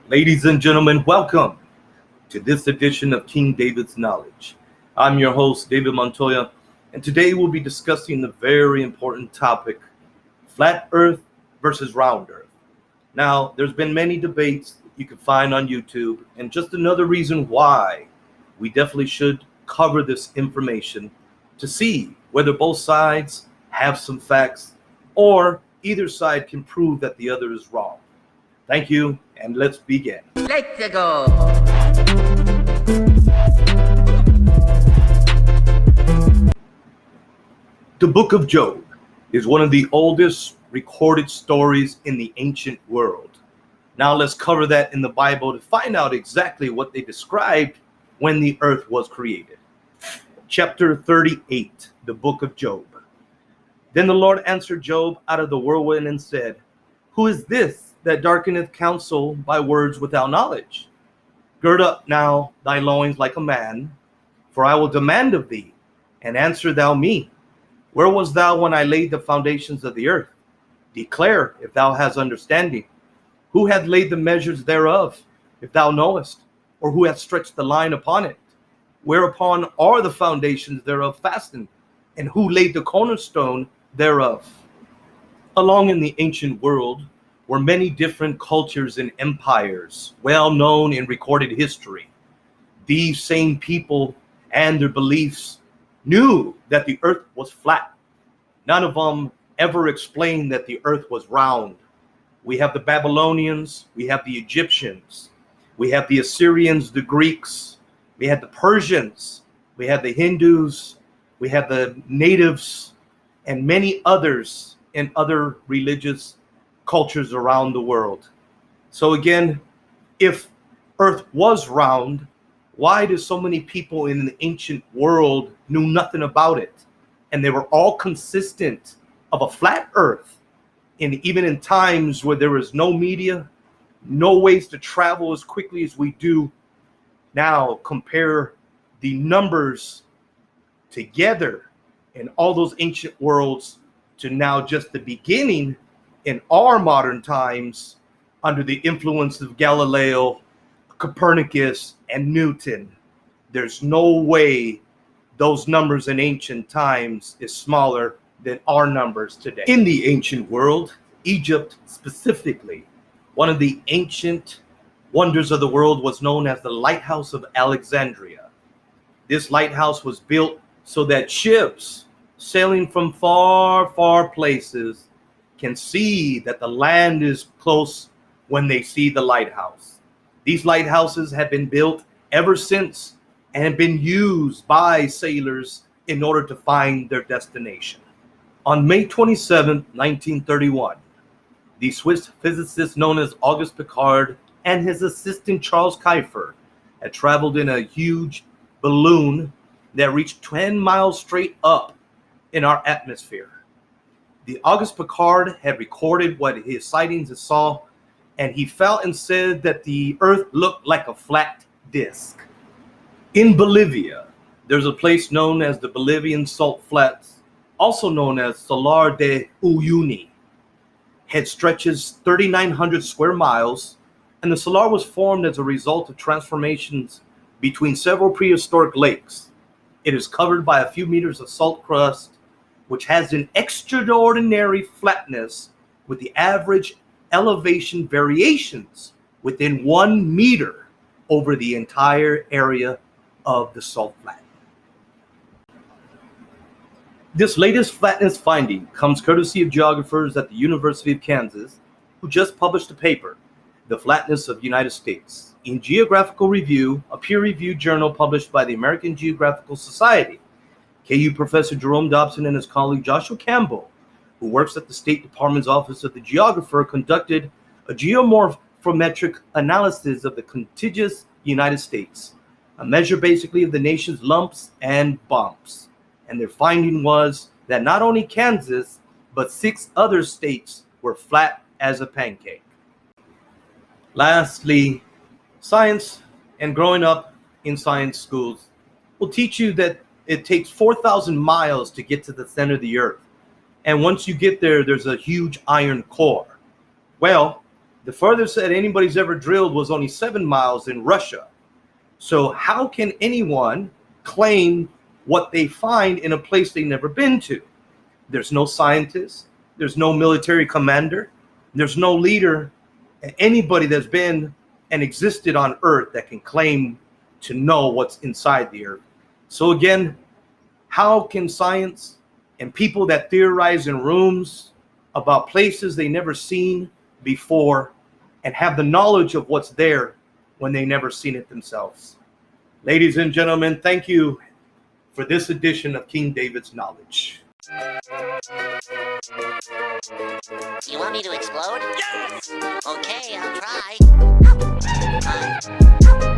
Ladies and gentlemen, welcome to this edition of King David's Knowledge. I'm your host, David Montoya, and today we'll be discussing the very important topic, flat earth versus round earth. Now, there's been many debates you can find on YouTube, and just another reason why we definitely should cover this information to see whether both sides have some facts or either side can prove that the other is wrong. Thank you, and let's begin. Let's go. The Book of Job is one of the oldest recorded stories in the ancient world. Now let's cover that in the Bible to find out exactly what they described when the earth was created. Chapter 38, the Book of Job. Then the Lord answered Job out of the whirlwind and said, "Who is this that darkeneth counsel by words without knowledge? Gird up now thy loins like a man, for I will demand of thee, and answer thou me. Where wast thou when I laid the foundations of the earth? Declare, if thou hast understanding. Who hath laid the measures thereof, if thou knowest? Or who hath stretched the line upon it? Whereupon are the foundations thereof fastened? And who laid the cornerstone thereof?" Along in the ancient world were many different cultures and empires, well known in recorded history. These same people and their beliefs knew that the earth was flat. None of them ever explained that the earth was round. We have the Babylonians, we have the Egyptians, we have the Assyrians, the Greeks, we had the Persians, we had the Hindus, we have the natives, and many others in other religious cultures around the world. So again, if earth was round, why do so many people in the ancient world knew nothing about it? And they were all consistent of a flat earth. And even in times where there was no media, no ways to travel as quickly as we do now, compare the numbers together in all those ancient worlds to now just the beginning in our modern times under the influence of Galileo, Copernicus, and Newton. There's no way those numbers in ancient times is smaller than our numbers today. In the ancient world, Egypt specifically, one of the ancient wonders of the world was known as the Lighthouse of Alexandria. This lighthouse was built so that ships sailing from far, far places can see that the land is close when they see the lighthouse. These lighthouses have been built ever since and have been used by sailors in order to find their destination. On May 27, 1931, the Swiss physicist known as Auguste Piccard and his assistant Charles Kuiper had traveled in a huge balloon that reached 10 miles straight up in our atmosphere. The Auguste Piccard had recorded what his sightings saw, and he felt and said that the earth looked like a flat disc. In Bolivia, there's a place known as the Bolivian Salt Flats, also known as Salar de Uyuni. It stretches 3,900 square miles, and the salar was formed as a result of transformations between several prehistoric lakes. It is covered by a few meters of salt crust, which has an extraordinary flatness with the average elevation variations within 1 meter over the entire area of the salt flat. This latest flatness finding comes courtesy of geographers at the University of Kansas, who just published a paper, "The Flatness of the United States," in Geographical Review, a peer-reviewed journal published by the American Geographical Society. KU professor Jerome Dobson and his colleague Joshua Campbell, who works at the State Department's Office of the Geographer, conducted a geomorphometric analysis of the contiguous United States, a measure basically of the nation's lumps and bumps. And their finding was that not only Kansas, but 6 other states were flat as a pancake. Lastly, science and growing up in science schools will teach you that it takes 4,000 miles to get to the center of the earth. And once you get there, there's a huge iron core. Well, The furthest that anybody's ever drilled was only 7 miles in Russia. So how can anyone claim what they find in a place they've never been to? There's no scientist, there's no military commander, there's no leader, anybody that's been and existed on Earth that can claim to know what's inside the Earth. So again, how can science and people that theorize in rooms about places they never seen before and have the knowledge of what's there when they never seen it themselves? Ladies and gentlemen, thank you for this edition of King David's Knowledge. You want me to explode? Yes! Okay, I'll try.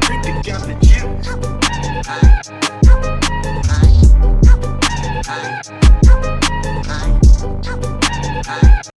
Bring together the juice. Hi.